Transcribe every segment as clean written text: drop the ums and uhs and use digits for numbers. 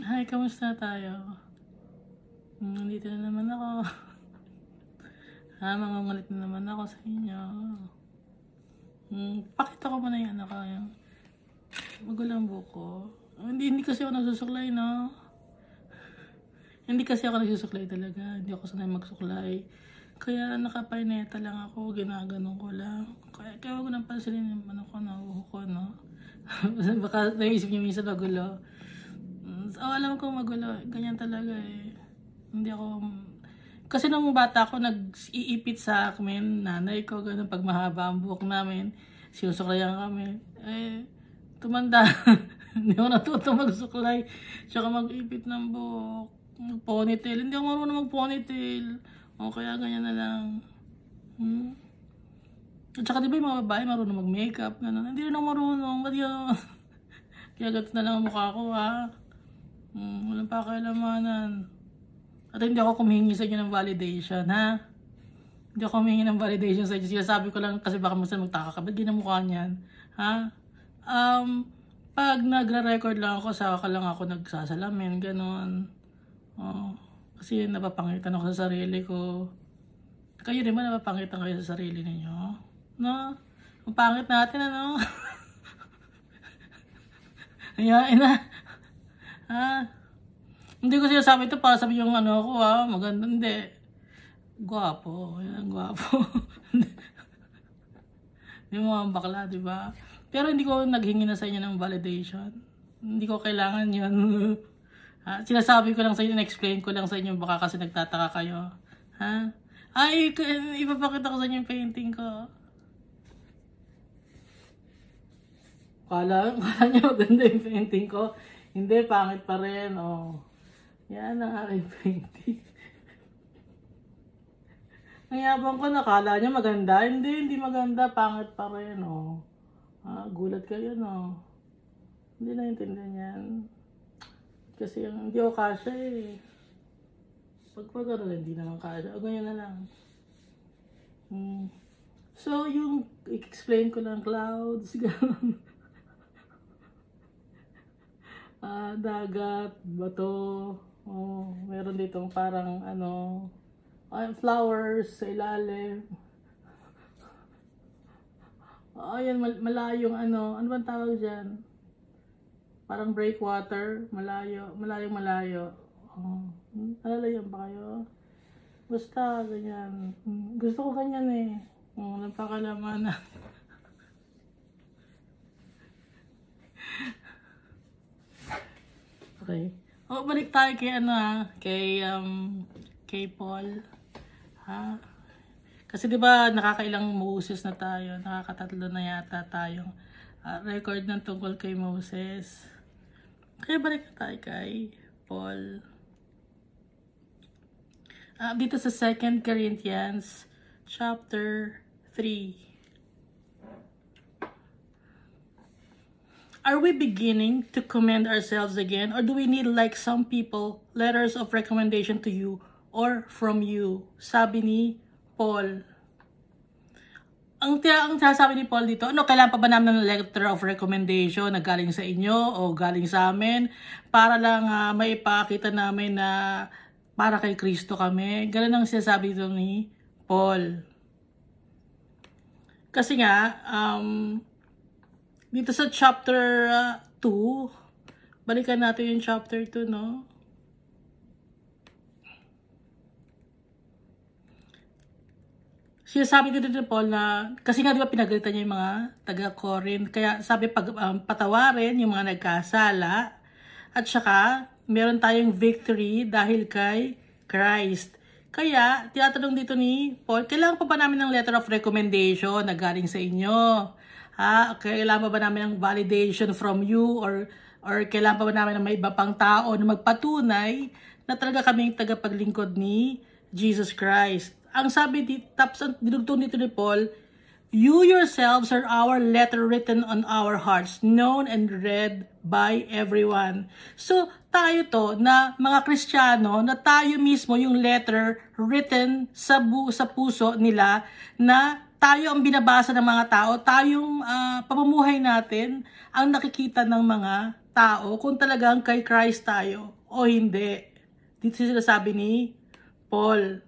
Hi, kamusta tayo? Nandito na naman ako. Mangungulit na naman ako sa inyo. Pakita ko muna yung yung magulang buko. Hindi kasi ako nagsusuklay, no? Hindi kasi ako nagsusuklay talaga. Hindi ako sanay magsuklay. Kaya nakapaineta lang ako, ginaganon ko lang. Kaya wag ko nang pansinin yung nauho ko, no? Baka naisip niyo minsan magulo. Alam ko magulo. Ganyan talaga eh. Hindi ako... Kasi nung bata ako, nag-iipit sa amin, nanay ko, ganun, pag mahaba ang buhok namin, sinusuklayan kami. Tumanda. Hindi ako natuto magsuklay. Tsaka mag-ipit ng buhok. Ponytail. Hindi ako marunong mag-ponytail. Kaya ganyan na lang. At saka diba yung mga babae marunong mag-makeup, ganun. Hindi rin ako marunong. Ba't yun? Kaya gato na lang ang mukha ko, ha? Walang pakialamanan. At hindi ako kumihingi sa inyo ng validation, ha? Hindi ako kumihingi ng validation sa inyo. Sinasabi ko lang kasi baka minsan magtaka ka. Ba't ginamukha niyan? Ha? Pag nagre-record lang ako, saka lang ako nagsasalamin, gano'n. Kasi napapangitan ako sa sarili ko. Kayo rin ba napapangitan kayo sa sarili ninyo? No? Ang pangit natin, ano? Ayain na. Ha? Hindi ko sinasabi ito para sabi yung ko, ha? Maganda, hindi. Gwapo. Yan, gwapo. Yung mga bakla, diba? Pero hindi ko naghingi na sa inyo ng validation. Hindi ko kailangan yun. Sinasabi ko lang sa inyo, na-explain ko lang sa inyo, baka kasi nagtataka kayo. Ha? Ipapakita ko sa inyo yung painting ko. Kala niyo maganda yung painting ko. Hindi, pangit pa rin. Yan ang aking painting. Ang yabang ko, nakala niya maganda. Hindi maganda. Pangit pa rin, gulat kayo, no? Hindi naintindihan yan. Kasi hindi ako kasya, eh. Pag hindi naman kasya. Ganyan na lang. So, yung explain ko lang, clouds, gano'n. Dagat, bato. Meron ditong parang flowers sa ilalim. Yan, malayong ano bang tawag dyan? Parang breakwater, malayo. Alalayan ba kayo? Basta, ganyan. Gusto ko ganyan eh. Napakalaman na. Okay. Balik tayo kay kay Paul. Kasi 'di ba nakakailang Moses na tayo, nakakatatlo na yata tayong record ng tungkol kay Moses. Kaya balik tayo kay Paul. Dito sa 2 Corinthians chapter 3. Are we beginning to commend ourselves again, or do we need, like some people, letters of recommendation to you or from you? Sabi ni Paul. Ang sasabi ni Paul dito, kailangan pa ba namin ng letter of recommendation na galing sa inyo o galing sa amin para lang maipakita namin na para kay Kristo kami? Ganun ang sinasabi dito ni Paul. Kasi nga, dito sa chapter 2, balikan natin yung chapter 2, no? Sinasabi dito ni Paul na, kasi nga di ba pinagalitan niya yung mga taga-Corinth, kaya sabi patawarin yung mga nagkasala, at saka meron tayong victory dahil kay Christ. Kaya, tinatanong dito ni Paul, kailangan pa ba namin ng letter of recommendation na galing sa inyo? Kailangan ba namin ng validation from you or kailangan pa ba namin ng may iba pang tao na magpatunay na talaga kaming tagapaglingkod ni Jesus Christ? Ang sabi dito, tapos dinugtong dito ni Paul, you yourselves are our letter written on our hearts, known and read by everyone. So, tayo to na mga Kristiyano, na tayo mismo yung letter written sa puso nila na tayo ang binabasa ng mga tao, tayong pamumuhay natin ang nakikita ng mga tao kung talagang kay Christ tayo o hindi. Dito sinasabi ni Paul.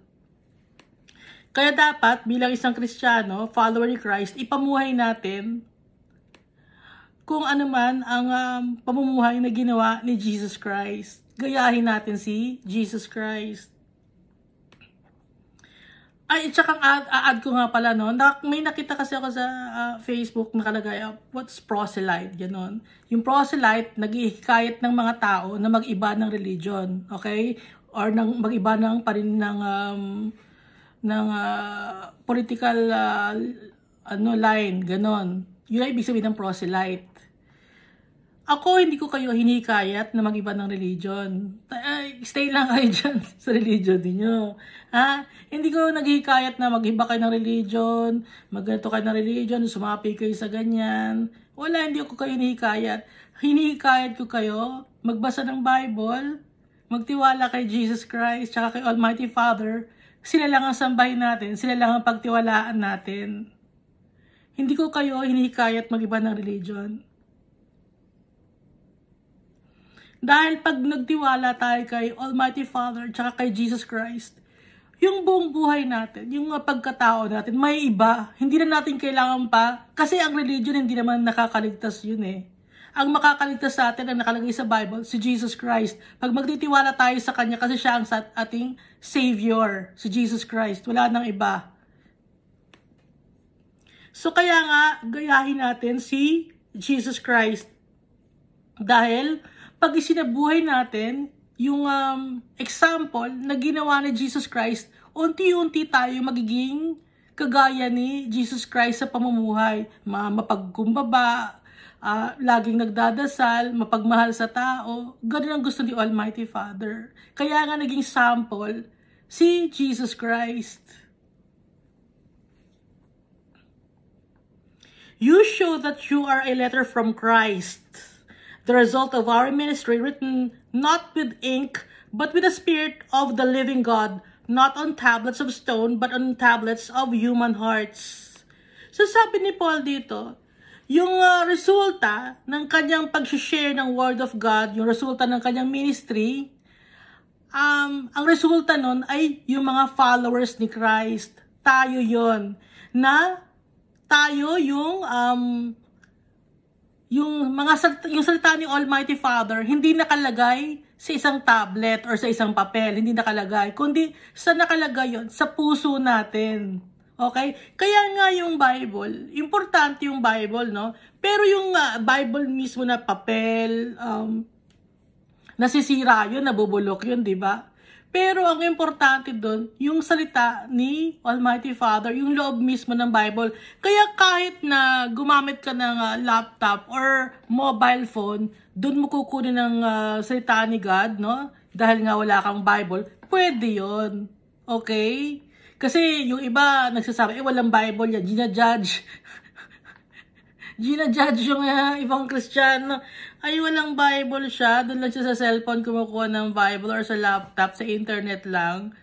Kaya dapat bilang isang Kristiyano, follower ni Christ, ipamuhay natin kung ano man ang pamumuhay na ginawa ni Jesus Christ. Gayahin natin si Jesus Christ. Ay, tsaka add ko nga pala, no? May nakita kasi ako sa Facebook nakalagay, what's proselyte, gano'n. Yung proselyte, nag-ihikayat ng mga tao na mag-iba ng religion, okay? Or mag-iba ng parin ng political line, gano'n. Yun ay ibig sabihin ng proselyte. Ako, hindi ko kayo hinikayat na mag-iba ng religion. Stay lang kayo dyan sa religion niyo. Ha? Hindi ko naghihikayat na mag-iba kayo ng religion, magganto kayo ng religion, sumapi kayo sa ganyan. Wala, hindi ko kayo hinihikayat. Hinihikayat ko kayo, magbasa ng Bible, magtiwala kay Jesus Christ, tsaka kay Almighty Father. Sila lang ang sambahin natin, sila lang ang pagtiwalaan natin. Hindi ko kayo hinihikayat mag-iba ng religion. Dahil pag nagtiwala tayo kay Almighty Father tsaka kay Jesus Christ, yung buong buhay natin, yung pagkatao natin, may iba. Hindi na natin kailangan pa, kasi ang religion hindi naman nakakaligtas yun eh. Ang makakaligtas sa atin ang nakalagay sa Bible, si Jesus Christ. Pag magtitiwala tayo sa Kanya kasi siya ang ating Savior, si Jesus Christ. Wala nang iba. So kaya nga, gayahin natin si Jesus Christ. Dahil pag isinabuhay natin yung example na ginawa ni Jesus Christ, unti-unti tayo magiging kagaya ni Jesus Christ sa pamumuhay. Mapagkumbaba, laging nagdadasal, mapagmahal sa tao. Ganun ang gusto ni Almighty Father. Kaya nga naging sample si Jesus Christ. You show that you are a letter from Christ, the result of our ministry, written not with ink, but with the Spirit of the living God, not on tablets of stone, but on tablets of human hearts. So sabi ni Paul dito, yung resulta ng kanyang pag-share ng Word of God, yung resulta ng kanyang ministry, ang resulta nun ay yung mga followers ni Christ. Tayo yon, na tayo yung salita ni Almighty Father hindi nakalagay sa isang tablet or sa isang papel, hindi nakalagay, kundi sa nakalagay yon sa puso natin. Okay? Kaya nga yung Bible, importante yung Bible, no? Pero yung Bible mismo na papel, nasisira yun, nabubulok yun, di ba? Pero ang importante doon, yung salita ni Almighty Father, yung loob mismo ng Bible. Kaya kahit na gumamit ka ng laptop or mobile phone, doon mo kukunin ng salita ni God, no? Dahil nga wala kang Bible, pwede yon. Okay? Kasi yung iba nagsasabi, walang Bible yan, ginajudge. Ginajudge yung ibang Kristiyano. Ay, walang Bible siya. Doon lang siya sa cellphone kumukuha ng Bible or sa laptop, sa internet lang.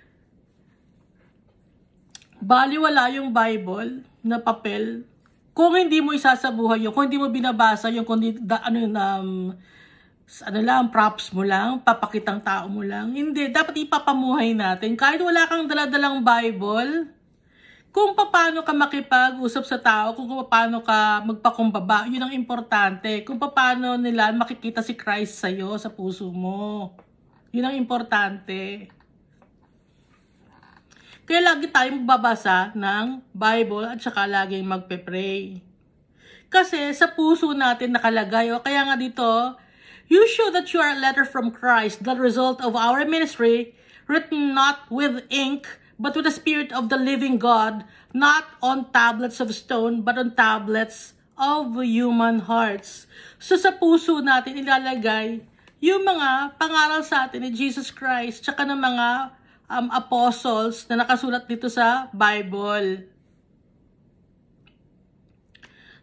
Bali, wala yung Bible na papel. Kung hindi mo isasabuhay yun, kung hindi mo binabasa yun, kung hindi, props mo lang, papakitang tao mo lang. Hindi, dapat ipapamuhay natin. Kahit wala kang daladalang Bible, kung paano ka makipag-usap sa tao, kung paano ka magpakumbaba, yun ang importante. Kung paano nila makikita si Christ sa'yo, sa puso mo. Yun ang importante. Kaya lagi tayong magbabasa ng Bible at saka laging magpe-pray. Kasi sa puso natin nakalagay, o kaya nga dito, you show that you are a letter from Christ, the result of our ministry, written not with ink, but with the Spirit of the living God, not on tablets of stone, but on tablets of human hearts. So sa puso natin ilalagay yung mga pangaral sa atin ni Jesus Christ, tsaka ng mga apostles na nakasulat dito sa Bible.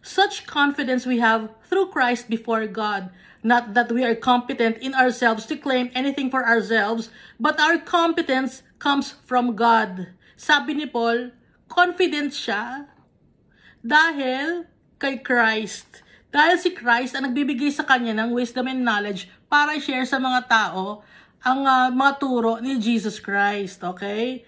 Such confidence we have through Christ before God, not that we are competent in ourselves to claim anything for ourselves, but our competence comes from God. Sabi ni Paul, confident siya Dahil kay Christ. Dahil si Christ ang nagbibigay sa kanya ng wisdom and knowledge para i-share sa mga tao ang mga turo ni Jesus Christ. Okay?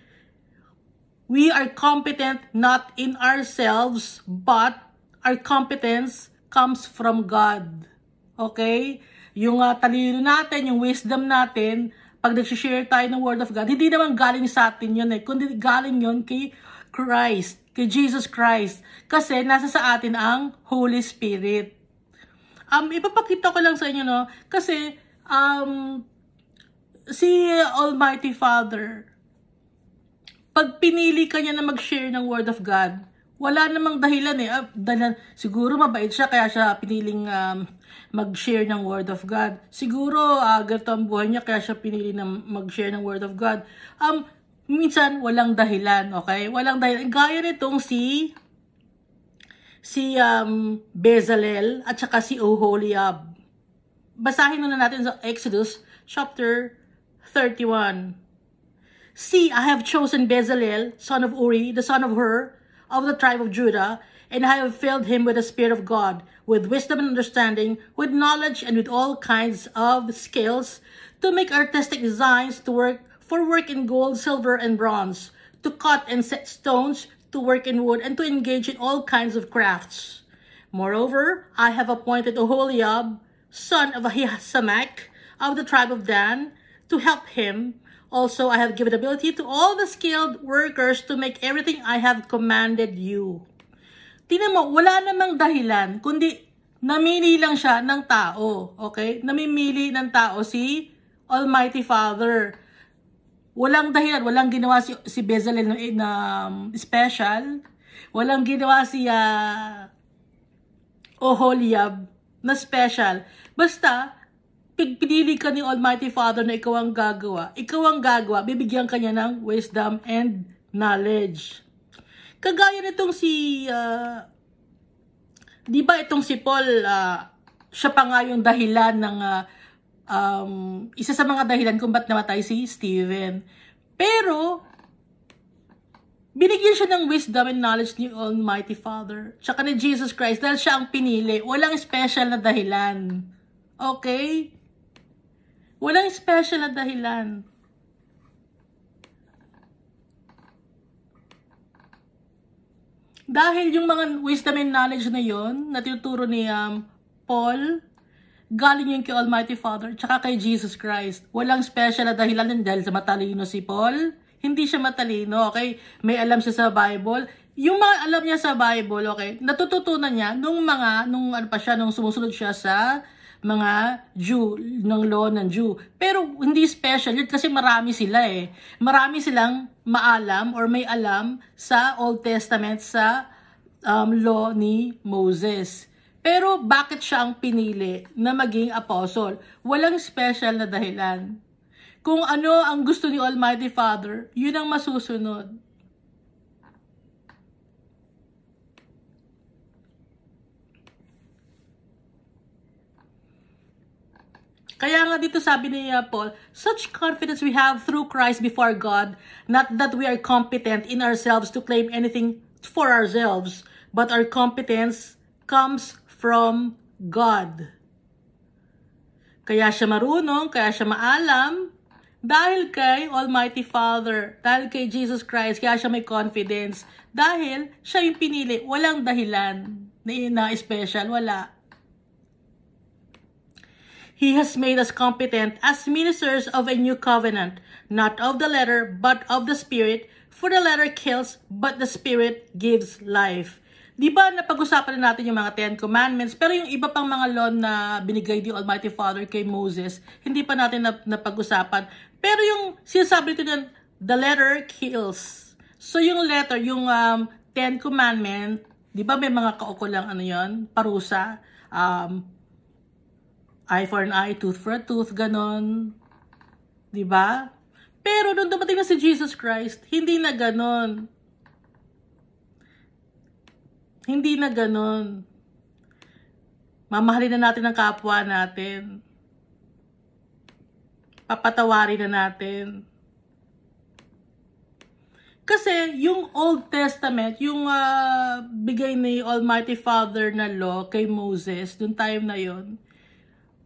We are competent not in ourselves, but our competence comes from God. Okay? Yung talino natin, yung wisdom natin, pag nag-share tayo ng Word of God, hindi naman galing sa atin yun kundi galing yun kay Christ, kay Jesus Christ. Kasi nasa sa atin ang Holy Spirit. Ipapakita ko lang sa inyo, no? Kasi, si Almighty Father, pag pinili ka niya na mag-share ng Word of God, wala namang dahilan siguro mabait siya, kaya siya piniling mag-share ng Word of God. Siguro, ganito ang buhay niya, kaya siya pinili na mag-share ng Word of God. Minsan, walang dahilan, okay? Walang dahilan. Gaya nitong si Bezalel at saka si Oholiab. Basahin muna natin sa Exodus chapter 31. See, I have chosen Bezalel, son of Uri, the son of Hur, of the tribe of Judah, and I have filled him with the Spirit of God, with wisdom and understanding, with knowledge and with all kinds of skills, to make artistic designs, to work in gold, silver, and bronze, to cut and set stones, to work in wood, and to engage in all kinds of crafts. Moreover, I have appointed Oholiab, son of Ahisamach, of the tribe of Dan, to help him. Also, I have given ability to all the skilled workers to make everything I have commanded you. Tingnan mo, wala namang dahilan, kundi namili lang siya ng tao. Okay? Namimili ng tao si Almighty Father. Walang dahilan, walang ginawa si Bezalel na special. Walang ginawa si Oholiab na special. Basta, pinili ka ni Almighty Father na ikaw ang gagawa, bibigyan ka niya ng wisdom and knowledge. Kagaya nitong di ba itong si Paul, siya pa nga yung dahilan ng, isa sa mga dahilan kung ba't namatay si Stephen. Pero, binigyan siya ng wisdom and knowledge ni Almighty Father, tsaka ni Jesus Christ, dahil siya ang pinili. Walang special na dahilan. Okay? Walang special na dahilan. Dahil yung mga wisdom and knowledge na yon, na tinuturo ni Paul, galing yung kay Almighty Father, tsaka kay Jesus Christ. Walang special na dahilan dahil sa matalino si Paul. Hindi siya matalino, okay? May alam siya sa Bible. Yung mga alam niya sa Bible, okay? Natututunan niya nung sumusunod siya sa mga Jew, ng law ng Jew. Pero hindi special yun kasi marami sila Marami silang maalam or may alam sa Old Testament, sa law ni Moses. Pero bakit siya ang pinili na maging apostle? Walang special na dahilan. Kung ano ang gusto ni Almighty Father, yun ang masusunod. Kaya nga dito sabi ni Paul, such confidence we have through Christ before God, not that we are competent in ourselves to claim anything for ourselves, but our competence comes from God. Kaya siya marunong, kaya siya maalam, dahil kay Almighty Father, dahil kay Jesus Christ, kaya siya may confidence, dahil siya yung pinili, walang dahilan na special, wala. He has made us competent as ministers of a new covenant, not of the letter, but of the Spirit. For the letter kills, but the Spirit gives life. Di ba napag-usapan na natin yung mga 10 Commandments, pero yung iba pang mga law na binigay ni Almighty Father kay Moses, hindi pa natin napag-usapan. Pero yung sinasabi ito ng, the letter kills. So yung letter, yung 10 Commandment, di ba may mga kaukulang parusa, eye for an eye, tooth for a tooth, ganon. Diba? Pero nung dumating na si Jesus Christ, hindi na ganon. Hindi na ganon. Mamahalin na natin ang kapwa natin. Papatawarin na natin. Kasi yung Old Testament, yung bigay ni Almighty Father na law kay Moses, dun time na yon,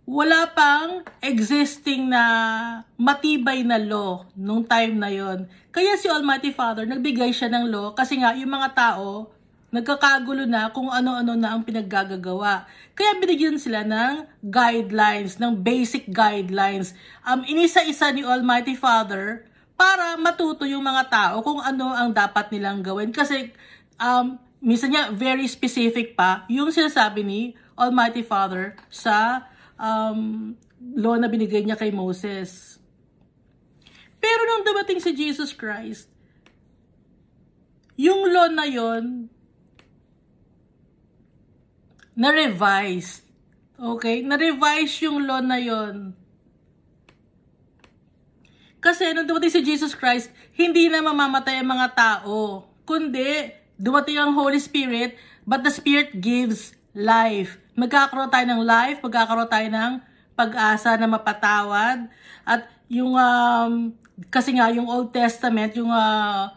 wala pang existing na matibay na law nung time na yon. Kaya si Almighty Father, nagbigay siya ng law kasi nga yung mga tao, nagkakagulo na kung ano-ano na ang pinaggagawa. Kaya binigyan sila ng guidelines, ng basic guidelines. Inisa-isa ni Almighty Father para matuto yung mga tao kung ano ang dapat nilang gawin. Kasi minsan niya very specific pa yung sinasabi ni Almighty Father sa law na binigay niya kay Moses. Pero nung dumating si Jesus Christ, yung law na yon na-revise. Okay? Na-revise yung law na yon. Kasi nung dumating si Jesus Christ, hindi na mamamatay ang mga tao. Kundi, dumating ang Holy Spirit, but the Spirit gives life. Magkakaroon tayo ng life, magkakaroon tayo ng pag-asa na mapatawad. At yung, kasi nga yung Old Testament, yung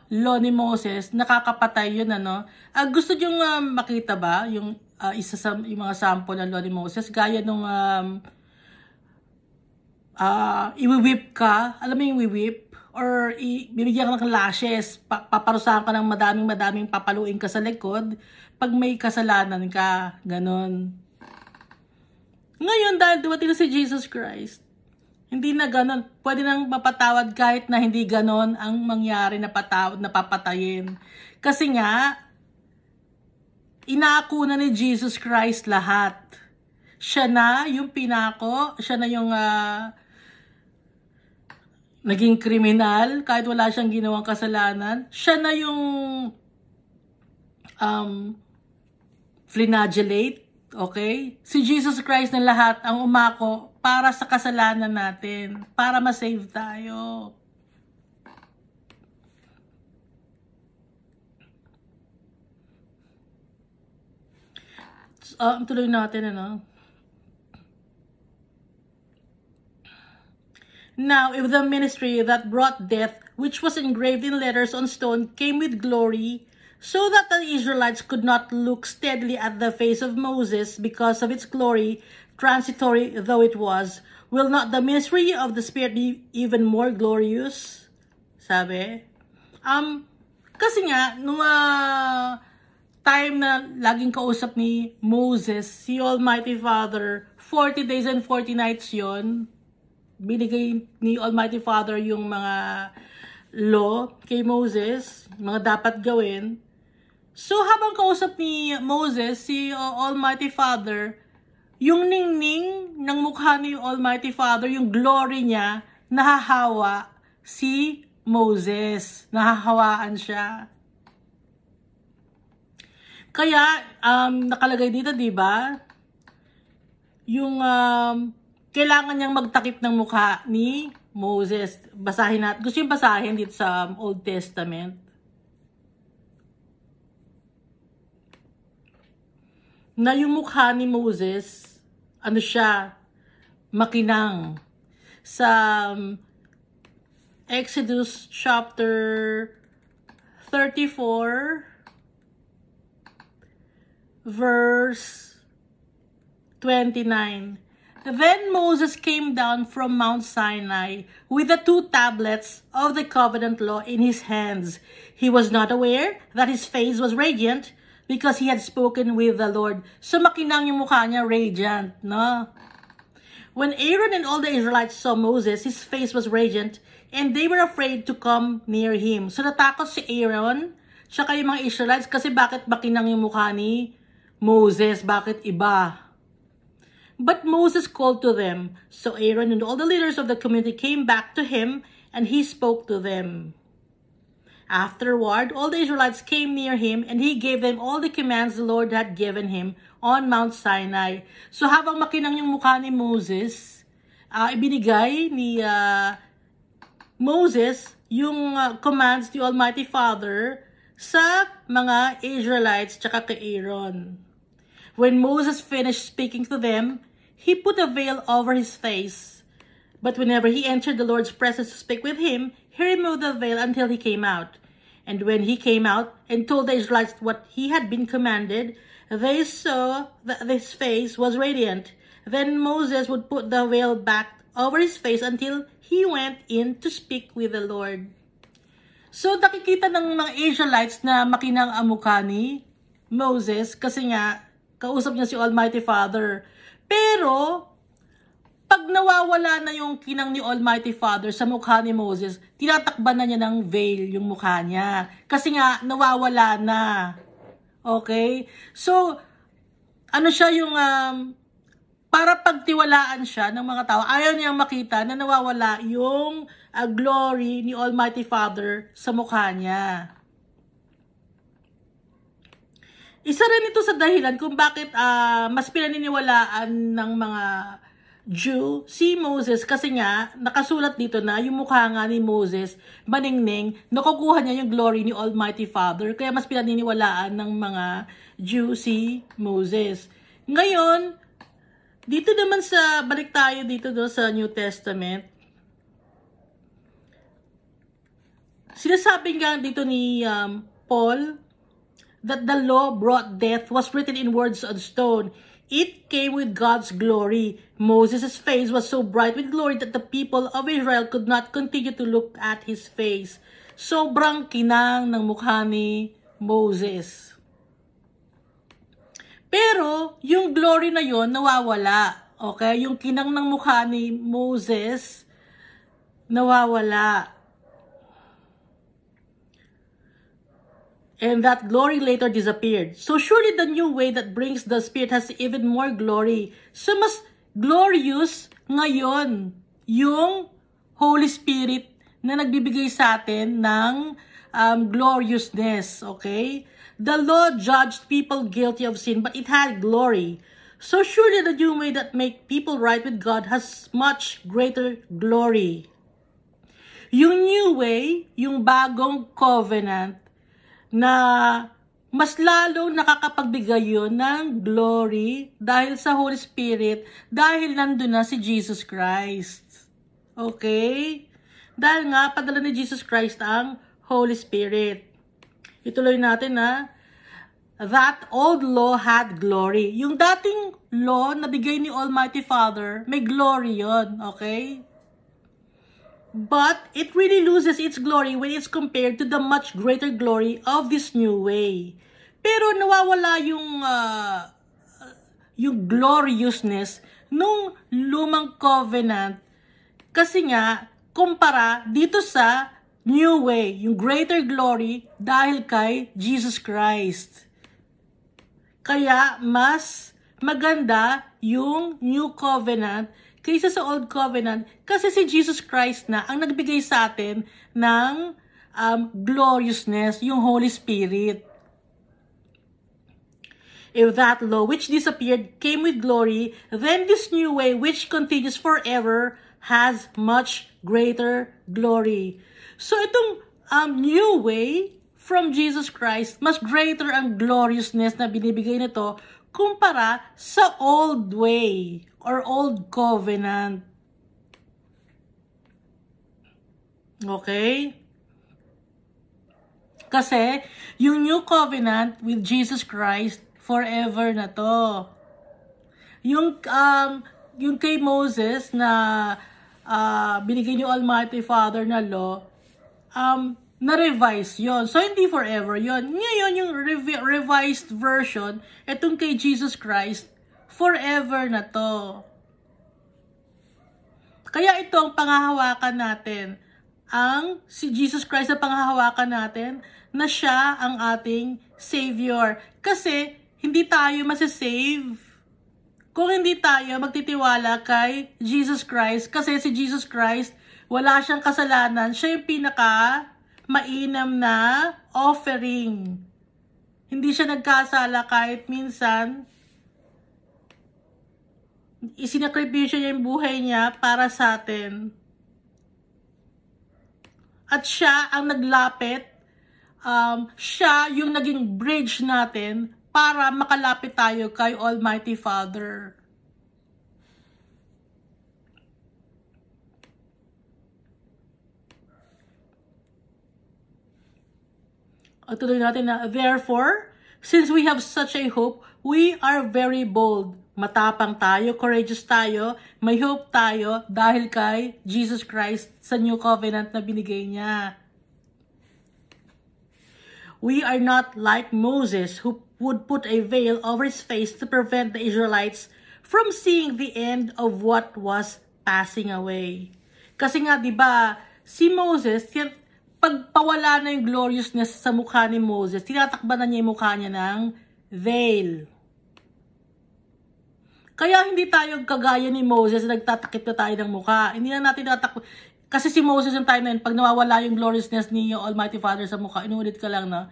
law ni Moses, nakakapatay yun, ano. Gusto nyo makita ba yung isa sa yung mga sample ng law ni Moses? Gaya nung iwi-whip ka, alam mo yung iwi-whip? Or bibigyan ka ng lashes, paparusahan ka ng madaming papaluin ka sa likod pag may kasalanan ka, ganon. Ngayon, dahil dumating na si Jesus Christ, hindi na ganon. Pwede nang mapatawad kahit na hindi ganon ang mangyari na patawad, na papatayin. Kasi nga, inaako na ni Jesus Christ lahat. Siya na yung pinako, siya na yung naging kriminal kahit wala siyang ginawang kasalanan. Siya na yung flagellate, okay? Si Jesus Christ na lahat ang umako para sa kasalanan natin, para ma-save tayo. Tuloy natin, ano? Now, if the ministry that brought death, which was engraved in letters on stone, came with glory, so that the Israelites could not look steadily at the face of Moses because of its glory, transitory though it was, will not the ministry of the Spirit be even more glorious? Sabi. Kasi nga, nung time na laging kausap ni Moses, si Almighty Father, 40 days and 40 nights yon, binigay ni Almighty Father yung mga law kay Moses, mga dapat gawin. So, habang kausap ni Moses, si Almighty Father, yung ningning ng mukha ni Almighty Father, yung glory niya, nahahawa si Moses. Nahahawaan siya. Kaya, nakalagay dito, di ba? Yung kailangan niyang magtakip ng mukha ni Moses. Basahin natin. Gusto yung basahin dito sa Old Testament. Na yung mukha ni Moses, ano siya, makinang. Sa Exodus chapter 34, verse 29. Then Moses came down from Mount Sinai with the 2 tablets of the covenant law in his hands. He was not aware that his face was radiant because he had spoken with the Lord. So makinang yung mukha niya, radiant, no? When Aaron and all the Israelites saw Moses, his face was radiant, and they were afraid to come near him. So natakot si Aaron, tsaka yung mga Israelites, kasi bakit makinang yung mukha ni Moses? Bakit iba? But Moses called to them. So Aaron and all the leaders of the community came back to him, and he spoke to them. Afterward, all the Israelites came near him, and he gave them all the commands the Lord had given him on Mount Sinai. So habang makinang yung mukha ni Moses, ibinigay ni Moses yung commands ni Almighty Father sa mga Israelites tsaka kay Aaron. When Moses finished speaking to them, he put a veil over his face. But whenever he entered the Lord's presence to speak with him, he removed the veil until he came out. And when he came out and told the Israelites what he had been commanded, they saw that his face was radiant. Then Moses would put the veil back over his face until he went in to speak with the Lord. So nakikita ng mga Israelites na makinang ang mukha ni Moses kasi nga kausap niya si Almighty Father. Pero pag nawawala na yung kinang ni Almighty Father sa mukha ni Moses, tinatakban na niya ng veil yung mukha niya. Kasi nga, nawawala na. Okay? So, ano siya yung, para pagtiwalaan siya ng mga tao, ayaw niyang makita na nawawala yung glory ni Almighty Father sa mukha niya. Isa rin ito sa dahilan kung bakit mas pinaniniwalaan ng mga Jew si Moses kasi nga nakasulat dito na yung mukha nga ni Moses maningning, nakukuha niya yung glory ni Almighty Father, kaya mas pinaniniwalaan ng mga Jew si Moses. Ngayon, dito naman sa balik tayo dito sa New Testament, sinasabi nga dito ni Paul that the law brought death was written in words on stone. It came with God's glory. Moses' face was so bright with glory that the people of Israel could not continue to look at his face. Sobrang kinang ng mukha ni Moses. Pero, yung glory na yon nawawala. Okay? Yung kinang ng mukha ni Moses, nawawala. And that glory later disappeared. So surely the new way that brings the Spirit has even more glory. So mas glorious ngayon yung Holy Spirit na nagbibigay sa atin ng gloriousness. Okay? The law judged people guilty of sin, but it had glory. So surely the new way that make people right with God has much greater glory. Yung new way, yung bagong covenant, na mas lalo nakakapagbigay yun ng glory dahil sa Holy Spirit, dahil nandun na si Jesus Christ. Okay? Dahil nga, padala ni Jesus Christ ang Holy Spirit. Ituloy natin na, that old law had glory. Yung dating law na bigay ni Almighty Father, may glory yun. Okay? But it really loses its glory when it's compared to the much greater glory of this new way. Pero nawawala yung gloriousness nung lumang covenant kasi nga kumpara dito sa new way, yung greater glory dahil kay Jesus Christ. Kaya mas maganda yung new covenant kaysa sa Old Covenant kasi si Jesus Christ na ang nagbigay sa atin ng gloriousness, yung Holy Spirit. If that law which disappeared came with glory, then this new way which continues forever has much greater glory. So itong new way from Jesus Christ, mas greater ang gloriousness na binibigay nito kumpara sa old way or old covenant. Okay? Kasi yung new covenant with Jesus Christ, forever na to. Yung kay Moses na binigay ni Almighty Father na law, na-revise yon. So, hindi forever yon. Ngayon, yung revised version, etong kay Jesus Christ, forever na to. Kaya ito ang panghahawakan natin. Si Jesus Christ na panghahawakan natin na siya ang ating Savior. Kasi, hindi tayo masasave kung hindi tayo magtitiwala kay Jesus Christ. Kasi si Jesus Christ, wala siyang kasalanan. Siya yung mainam na offering. Hindi siya nagkasala kahit minsan. Isinakripisyo niya yung buhay niya para sa atin. At siya ang naglapit. Siya yung naging bridge natin para makalapit tayo kay Almighty Father. Tuloy natin na, therefore, since we have such a hope, we are very bold. Matapang tayo, courageous tayo, may hope tayo dahil kay Jesus Christ sa New Covenant na binigay niya. We are not like Moses who would put a veil over his face to prevent the Israelites from seeing the end of what was passing away. Kasi nga, di ba, si Moses, pagpawala na yung gloriousness sa mukha ni Moses, tinatakban na niya yung mukha niya ng veil. Kaya hindi tayo kagaya ni Moses, nagtatakip na tayo ng mukha. Hindi na natin tatakip. Kasi si Moses yung time na yun, pag nawawala yung gloriousness ni Almighty Father sa mukha, inuulit ka lang na,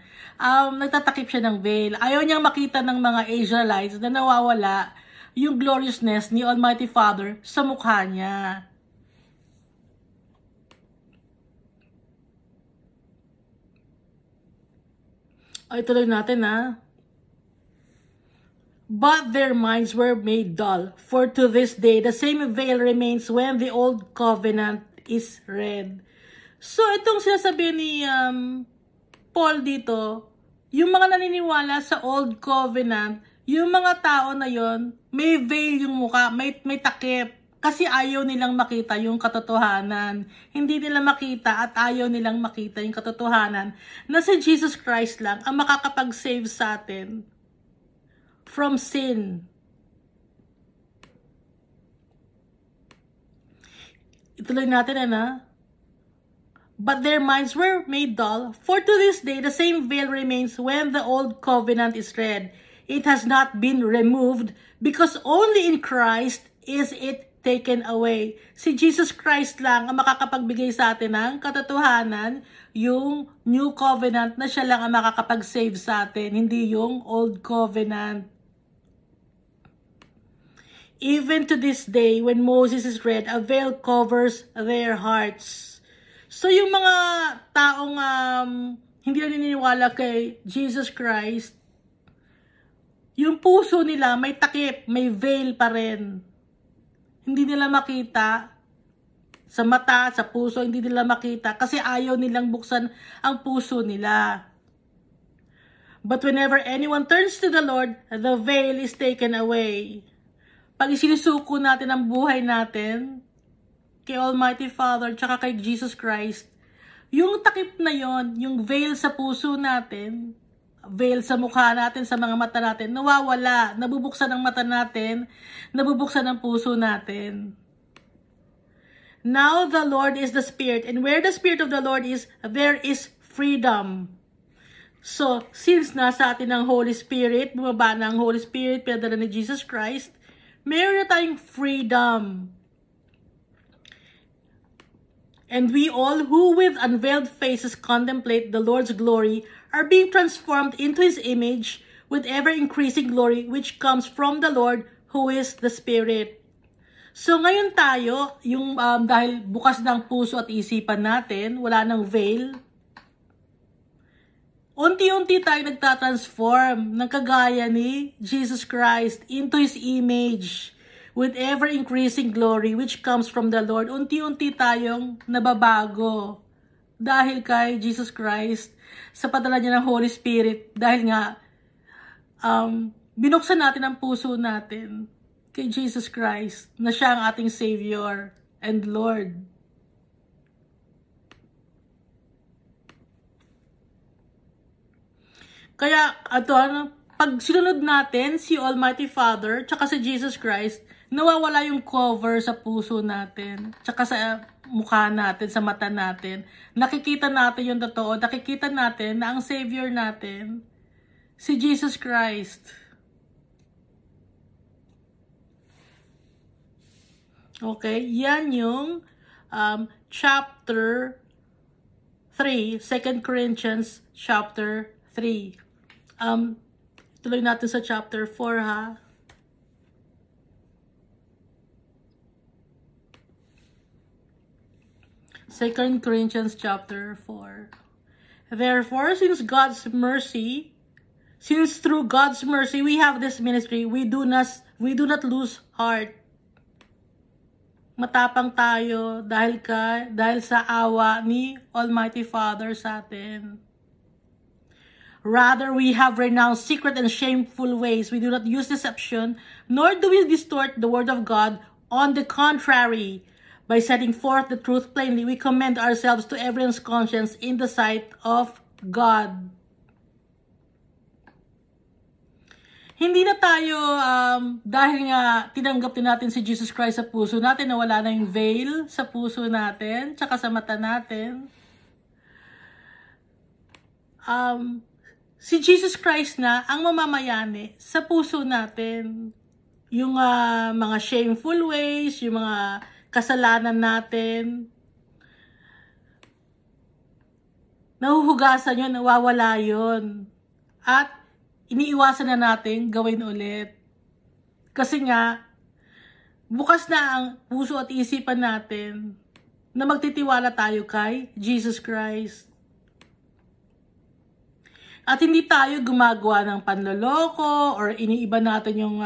nagtatakip siya ng veil. Ayaw niyang makita ng mga Israelites na nawawala yung gloriousness ni Almighty Father sa mukha niya. Ay, tuloy natin ha. But their minds were made dull, for to this day the same veil remains when the old covenant is read. So, itong sinasabi ni Paul dito, yung mga naniniwala sa old covenant, yung mga tao na yon, may veil yung mukha, may takip. Kasi ayaw nilang makita yung katotohanan. Hindi nila makita at ayaw nilang makita yung katotohanan na si Jesus Christ lang ang makakapag-save sa atin from sin. Ituloy natin But their minds were made dull, for to this day the same veil remains when the old covenant is read. It has not been removed because only in Christ is it taken away. Si Jesus Christ lang ang makakapagbigay sa atin ng katotohanan, yung new covenant na siya lang ang makakapag-save sa atin, hindi yung old covenant. Even to this day, when Moses is read, a veil covers their hearts. So yung mga taong hindi naniniwala kay Jesus Christ, yung puso nila may takip, may veil pa rin. Hindi nila makita sa mata, sa puso, hindi nila makita kasi ayaw nilang buksan ang puso nila. But whenever anyone turns to the Lord, the veil is taken away. Pag isinusuko natin ang buhay natin kay Almighty Father tsaka kay Jesus Christ, yung takip na yon, yung veil sa puso natin, veil sa mukha natin, sa mga mata natin, nawawala, nabubuksan ang mata natin, nabubuksan ang puso natin. Now the Lord is the Spirit, and where the Spirit of the Lord is, there is freedom. So, since nasa atin ang Holy Spirit, bumaba na ang Holy Spirit, pinadala ni Jesus Christ, meron na tayong freedom. And we all who with unveiled faces contemplate the Lord's glory are being transformed into His image with ever-increasing glory which comes from the Lord who is the Spirit. So ngayon tayo, yung dahil bukas ng puso at isipan natin, wala nang veil, unti-unti tayo nagtatransform ng kagaya ni Jesus Christ into His image with ever-increasing glory which comes from the Lord. Unti-unti tayong nababago dahil kay Jesus Christ sa padala niya ng Holy Spirit. Dahil nga, binuksan natin ang puso natin kay Jesus Christ na siya ang ating Savior and Lord. Kaya, pag sinunod natin si Almighty Father, tsaka si Jesus Christ, nawawala yung cover sa puso natin, tsaka sa mukha natin, sa mata natin. Nakikita natin yung totoo, nakikita natin na ang Savior natin, si Jesus Christ. Okay, yan yung chapter 3, 2 Corinthians chapter 3. Tuloy natin sa chapter 4 ha. Second Corinthians chapter 4. Therefore, since through God's mercy we have this ministry, we do not lose heart. Matapang tayo dahil sa awa ni Almighty Father sa atin. Rather, we have renounced secret and shameful ways. We do not use deception, nor do we distort the word of God. On the contrary, by setting forth the truth plainly, we commend ourselves to everyone's conscience in the sight of God. Hindi na tayo, dahil nga tinanggap din natin si Jesus Christ sa puso natin, na wala na yung veil sa puso natin, tsaka sa mata natin. Si Jesus Christ na ang mamamayani sa puso natin. Yung mga shameful ways, yung mga kasalanan natin, nahuhugasan yun, nawawala yun. At iniiwasan na natin gawin ulit. Kasi nga, bukas na ang puso at isipan natin na magtitiwala tayo kay Jesus Christ. At hindi tayo gumagawa ng panloloko or iniiba natin yung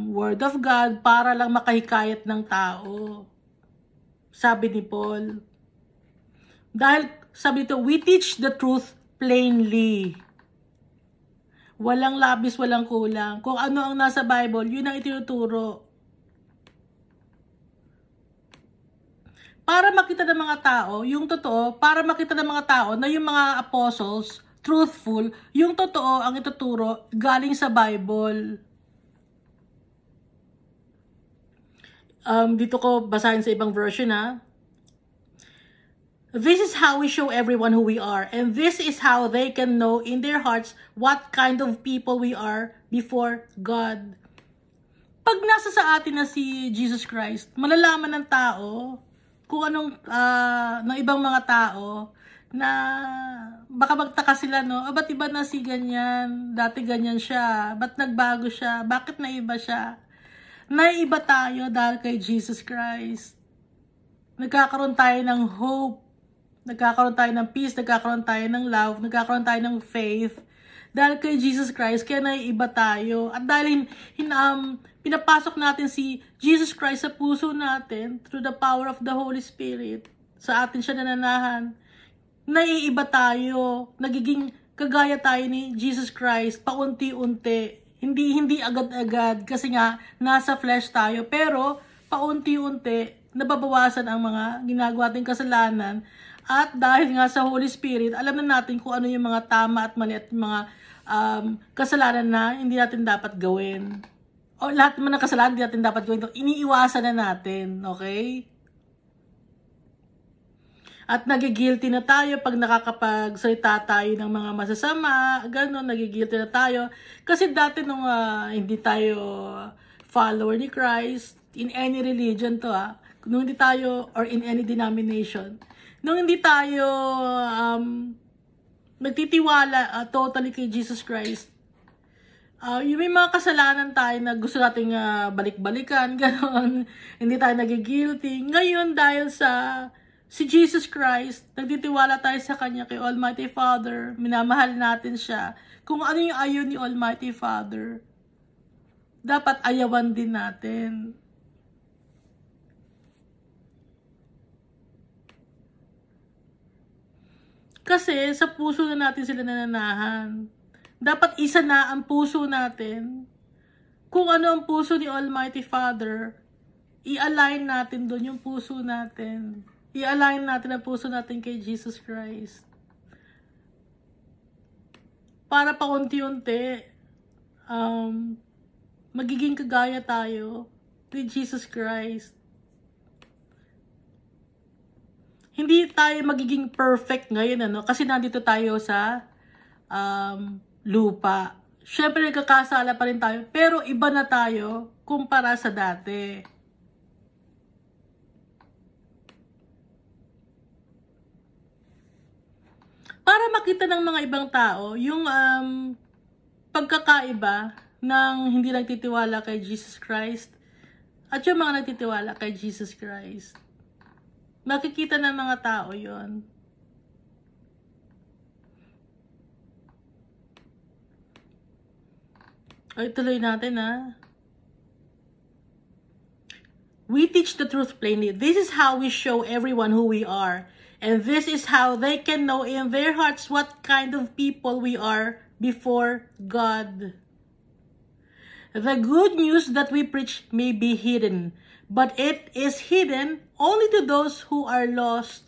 Word of God para lang makahikayat ng tao. Sabi ni Paul. Dahil sabi nito, we teach the truth plainly. Walang labis, walang kulang. Kung ano ang nasa Bible, yun ang itinuturo. Para makita ng mga tao, yung totoo, para makita ng mga tao na yung mga apostles, truthful, yung totoo ang ituturo galing sa Bible. Dito ko basahin sa ibang version ha. This is how we show everyone who we are, and this is how they can know in their hearts what kind of people we are before God. Pag nasa sa atin na si Jesus Christ, malalaman ng tao kung anong, ng ibang mga tao, na baka magtaka sila, no? Ba't iba na si ganyan? Dati ganyan siya. Ba't nagbago siya? Bakit naiba siya? Naiba tayo dahil kay Jesus Christ. Nagkakaroon tayo ng hope. Nagkakaroon tayo ng peace, nagkakaroon tayo ng love, nagkakaroon tayo ng faith. Dahil kay Jesus Christ, kaya naiiba tayo. At dahil pinapasok natin si Jesus Christ sa puso natin through the power of the Holy Spirit, sa atin siya nananahan, naiiba tayo. Nagiging kagaya tayo ni Jesus Christ, paunti-unti. Hindi agad-agad kasi nga nasa flesh tayo. Pero paunti-unti, nababawasan ang mga ginagawa nating kasalanan. At dahil nga sa Holy Spirit, alam na natin kung ano yung mga tama at mali at mga kasalanan na hindi natin dapat gawin. O lahat naman ng kasalanan hindi natin dapat gawin. Iniiwasan na natin, okay? At nagigilty na tayo pag nakakapagsalita tayo ng mga masasama, gano'n, nagigilty na tayo. Kasi dati nung hindi tayo follower ni Christ, in any religion to nung hindi tayo, or in any denomination, nung hindi tayo nagtitiwala totally kay Jesus Christ, yung may mga kasalanan tayo na gusto nating balik-balikan, gano'n, hindi tayo nagigilty. Ngayon, dahil sa si Jesus Christ, nagtitiwala tayo sa Kanya, kay Almighty Father, minamahal natin siya. Kung ano yung ayaw ni Almighty Father, dapat ayawan din natin. Kasi sa puso na natin sila nananahan. Dapat isa na ang puso natin. Kung ano ang puso ni Almighty Father, i-align natin doon yung puso natin. I-align natin ang puso natin kay Jesus Christ. Para paunti-unti, magiging kagaya tayo ni Jesus Christ. Hindi tayo magiging perfect ngayon, kasi nandito tayo sa lupa. Siyempre, nagkakasala pa rin tayo, pero iba na tayo kumpara sa dati. Para makita ng mga ibang tao yung pagkakaiba ng hindi nagtitiwala kay Jesus Christ at yung mga nagtitiwala kay Jesus Christ. Makikita ng mga tao yon. Ay, tuloy natin We teach the truth plainly. This is how we show everyone who we are. And this is how they can know in their hearts what kind of people we are before God. The good news that we preach may be hidden, but it is hidden only to those who are lost.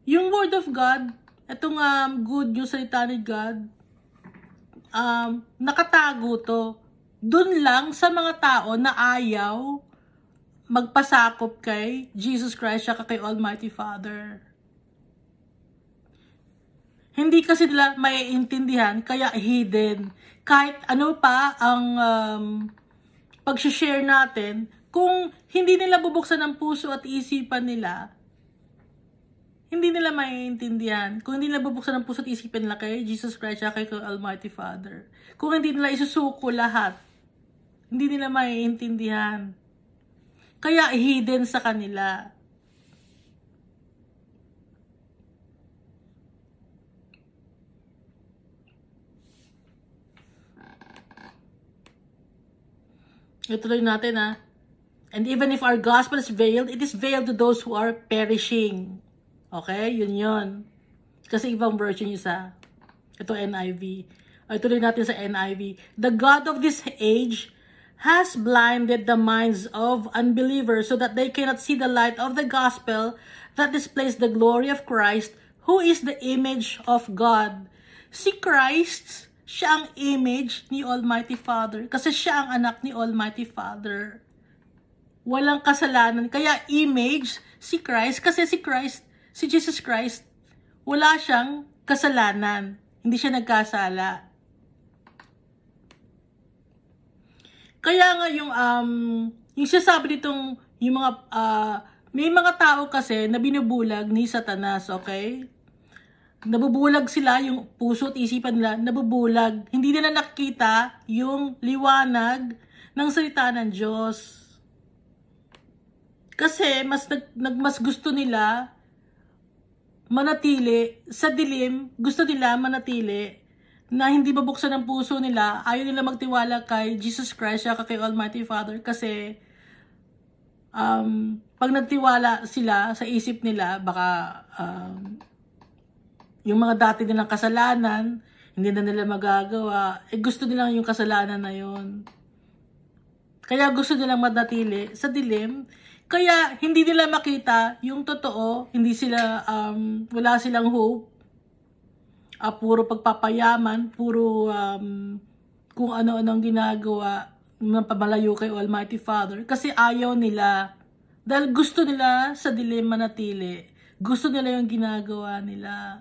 Yung Word of God, itong good news, salita ni God, nakatago to. Dun lang sa mga tao na ayaw magpasakop kay Jesus Christ at kay Almighty Father. Hindi kasi nila maiintindihan, kaya hidden. Kahit ano pa ang pag-share natin, kung hindi nila bubuksan ang puso at isipan nila, hindi nila maiintindihan. Kung hindi nila bubuksan ang puso at isipan nila kay Jesus Christ at kay Almighty Father. Kung hindi nila isusuko lahat, hindi nila maiintindihan. Kaya hidden sa kanila. Ituloy natin And even if our gospel is veiled, it is veiled to those who are perishing. Okay? Yun. Kasi ibang version yun sa ito NIV. Ituloy natin sa NIV. The God of this age has blinded the minds of unbelievers so that they cannot see the light of the gospel that displays the glory of Christ, who is the image of God. Si Christ, siya ang image ni Almighty Father. Kasi siya ang anak ni Almighty Father. Walang kasalanan. Kaya image, si Christ, kasi si Jesus Christ, wala siyang kasalanan. Hindi siya nagkasala. Kaya nga yung sinasabi nitong, yung mga, may mga tao kasi na binubulag ni Satanas, okay? Nabubulag sila, yung puso at isipan nila, nabubulag. Hindi nila nakita yung liwanag ng salita ng Diyos. Kasi mas gusto nila manatili sa dilim, gusto nila manatili na hindi babuksan ang puso nila, ayaw nila magtiwala kay Jesus Christ at kay Almighty Father kasi pag nagtiwala sila sa isip nila, baka yung mga dati nilang kasalanan, hindi na nila magagawa, gusto nilang yung kasalanan na yun. Kaya gusto nilang manatili sa dilim, kaya hindi nila makita yung totoo, hindi sila, wala silang hope. Puro pagpapayaman, puro kung ano-anong ginagawa ng pamalayo kay Almighty Father. Kasi ayaw nila. Dahil gusto nila sa dilim manatili. Gusto nila yung ginagawa nila.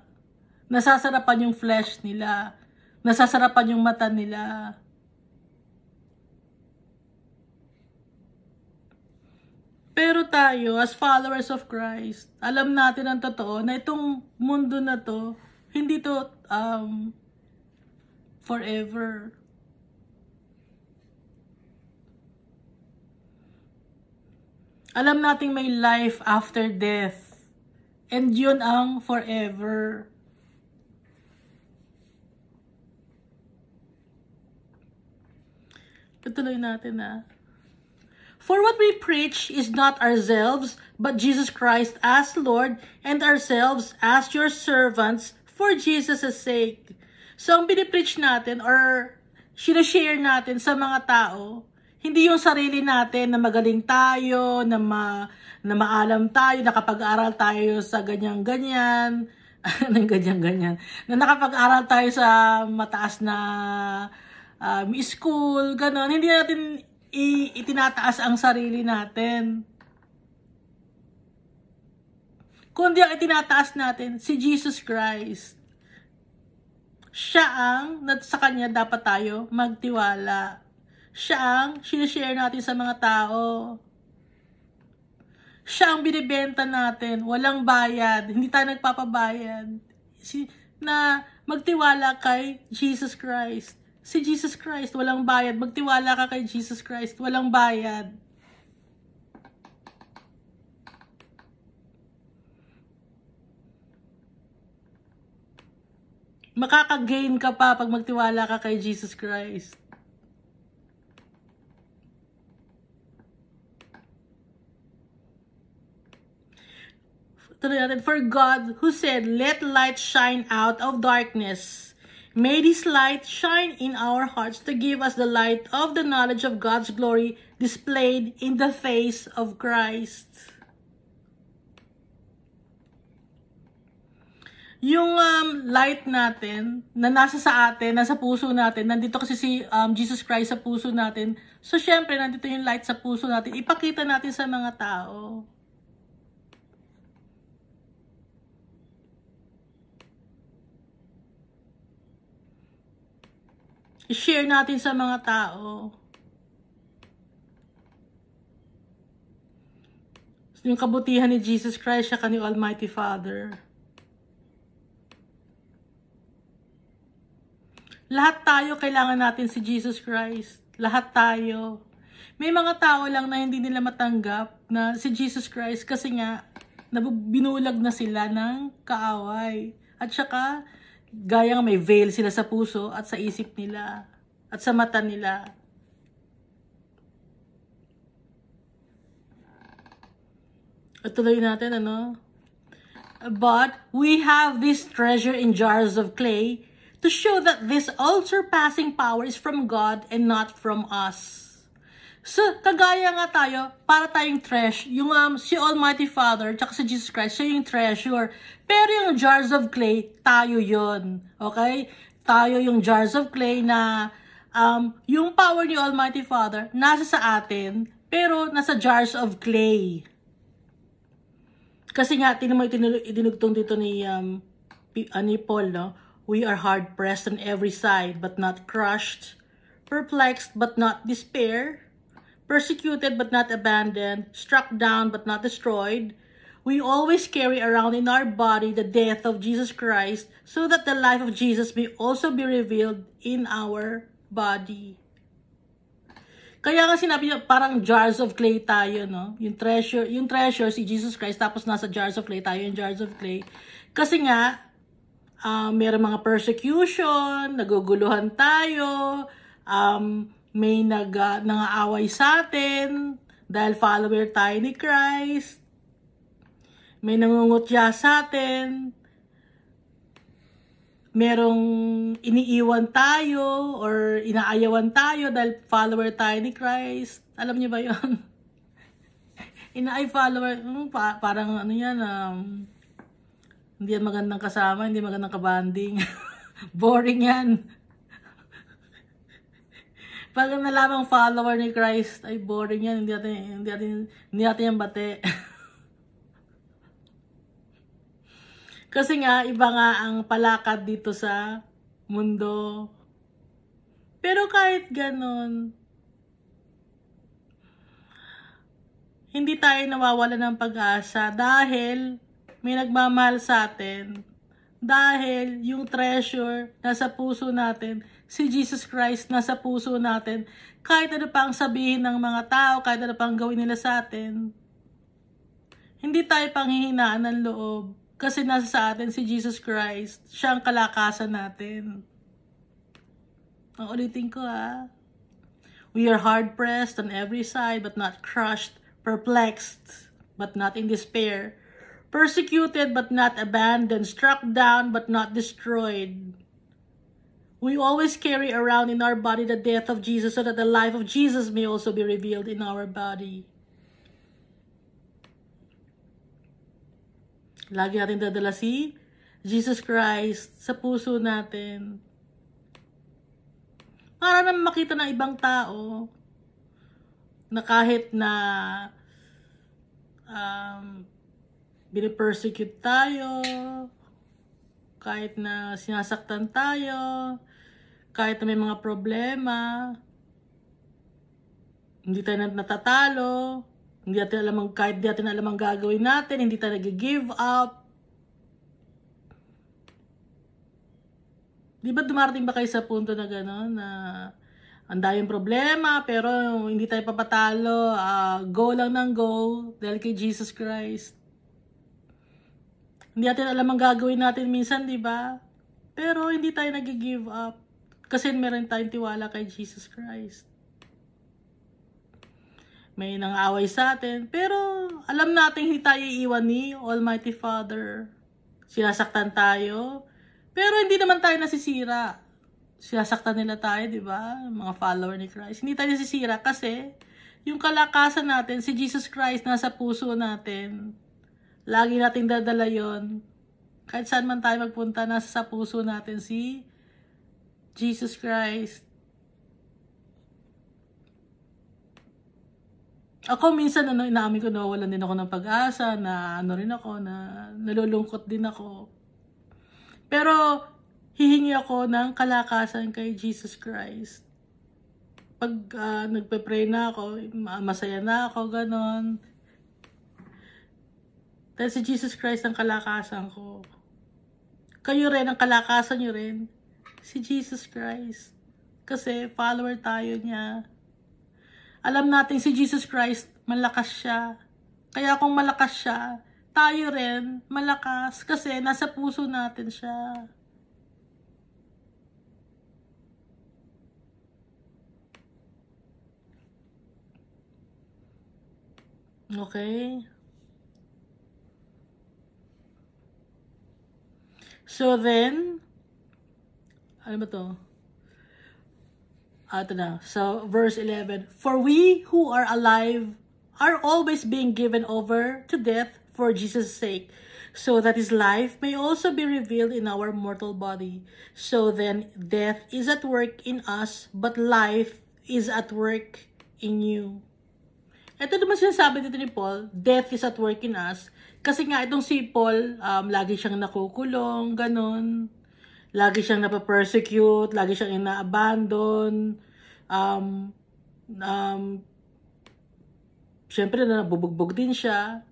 Nasasarapan yung flesh nila. Nasasarapan yung mata nila. Pero tayo, as followers of Christ, alam natin ang totoo na itong mundo na to, hindi to forever. Alam nating may life after death. And yun ang forever. Patuloy natin For what we preach is not ourselves, but Jesus Christ as Lord, and ourselves as your servants for Jesus' sake. So, ang binipreach natin or sinashare natin sa mga tao, hindi yung sarili natin na magaling tayo, na maalam tayo, nakapag-aral tayo sa ganyan-ganyan, na nakapag-aral tayo sa mataas na school, gano'n. Hindi natin itinataas ang sarili natin. Kundi ang itinataas natin, si Jesus Christ. Siya ang, sa Kanya dapat tayo magtiwala. Siya ang sinishare natin sa mga tao. Siya ang binibenta natin, walang bayad, hindi tayo nagpapabayad. Na magtiwala kay Jesus Christ. Si Jesus Christ, walang bayad. Magtiwala ka kay Jesus Christ, walang bayad. Makaka-gain ka pa pag magtiwala ka kay Jesus Christ. Tuloy natin. For God, who said, let light shine out of darkness, made His light shine in our hearts to give us the light of the knowledge of God's glory displayed in the face of Christ. Yung light natin na nasa sa atin, nasa puso natin, nandito kasi si Jesus Christ sa puso natin. So, syempre, nandito yung light sa puso natin. Ipakita natin sa mga tao. I-share natin sa mga tao. Yung kabutihan ni Jesus Christ, siya ni Almighty Father. Lahat tayo kailangan natin si Jesus Christ. Lahat tayo. May mga tao lang na hindi nila matanggap na si Jesus Christ kasi nga binulag na sila ng kaaway. At saka, gayang may veil sila sa puso at sa isip nila at sa mata nila. At tuloy natin, ano? But we have this treasure in jars of clay to show that this all-surpassing power is from God and not from us. So, kagaya nga tayo, para tayong treasure, yung si Almighty Father, tsaka si Jesus Christ, siya yung treasure. Pero yung jars of clay, tayo yon. Okay? Tayo yung jars of clay na yung power ni Almighty Father, nasa sa atin, pero nasa jars of clay. Kasi nga, tinan mo, idinugtong dito ni Paul, no? We are hard-pressed on every side, but not crushed, perplexed, but not despair, persecuted, but not abandoned, struck down, but not destroyed. We always carry around in our body the death of Jesus Christ, so that the life of Jesus may also be revealed in our body. Kaya nga sinabi niya, parang jars of clay tayo, no? Yung treasure si Jesus Christ, tapos nasa jars of clay tayo, yung jars of clay. Kasi nga, mayroong mga persecution, naguguluhan tayo, may nangaaway sa atin, dahil follower tayo ni Christ, may nangungutya sa atin, merong iniiwan tayo, or inaayawan tayo dahil follower tayo ni Christ. Alam niyo ba yun? Follower, parang ano yan, hindi yan magandang kasama, hindi magandang kabanding. Boring yan. Pag nalamang follower ni Christ, ay boring yan, hindi natin yan bate. Kasi nga, iba nga ang palakad dito sa mundo. Pero kahit ganon, hindi tayo nawawala ng pag-asa dahil may nagmamahal sa atin. Dahil yung treasure nasa puso natin, si Jesus Christ nasa puso natin. Kahit ano pang sabihin ng mga tao, kahit ano pang gawin nila sa atin, hindi tayo panghihinaan ng loob. Kasi nasa sa atin si Jesus Christ. Siya ang kalakasan natin. Ulitin ko We are hard-pressed on every side, but not crushed, perplexed, but not in despair, persecuted, but not abandoned, struck down, but not destroyed. We always carry around in our body the death of Jesus, so that the life of Jesus may also be revealed in our body. Lagi natin dadala si Jesus Christ sa puso natin. Para naman makita ng ibang tao na kahit na binipersecute tayo, kahit na sinasaktan tayo, kahit na may mga problema, hindi tayo natatalo, hindi natin alam, kahit di natin alam ang gagawin natin, hindi tayo nag-give up. Di ba dumarating ba kayo sa punto na gano'n, na ang daming problema, pero hindi tayo papatalo, go lang ng go, dahil kay Jesus Christ. Hindi natin alam ang gagawin natin minsan, di ba? Pero hindi tayo nag-give up, kasi meron tayong tiwala kay Jesus Christ. May nang-away sa atin, pero Alam natin hindi tayo iiwan ni Almighty Father. Sinasaktan tayo, pero hindi naman tayo nasisira. Sinasaktan nila tayo, di ba? Mga follower ni Christ. Hindi tayo nasisira kasi yung kalakasan natin, si Jesus Christ nasa puso natin. Lagi nating dadala yon. Kahit saan man tayo magpunta, nasa sa puso natin si Jesus Christ. Ako minsan, inaamin ko, nawawalan din ako ng pag-asa, na rin ako, na nalulungkot din ako. Pero, hihingi ako ng kalakasan kay Jesus Christ. Pag nagpe-pray na ako, masaya na ako, ganon. Dahil si Jesus Christ ang kalakasan ko. Kayo rin, ang kalakasan nyo rin, si Jesus Christ. Kasi follower tayo niya. Alam natin si Jesus Christ, malakas siya. Kaya kung malakas siya, tayo rin malakas kasi nasa puso natin siya. Okay? So then, ano ba to? Ito na. So, verse 11. For we who are alive are always being given over to death for Jesus' sake, so that his life may also be revealed in our mortal body. So then, death is at work in us, but life is at work in you. Ito naman sinasabi dito ni Paul, death is at work in us. Kasi nga, itong si Paul, lagi siyang nakukulong, ganon. Lagi siyang napapersecute, lagi siyang ina-abandon. Siyempre, nabubugbog din siya.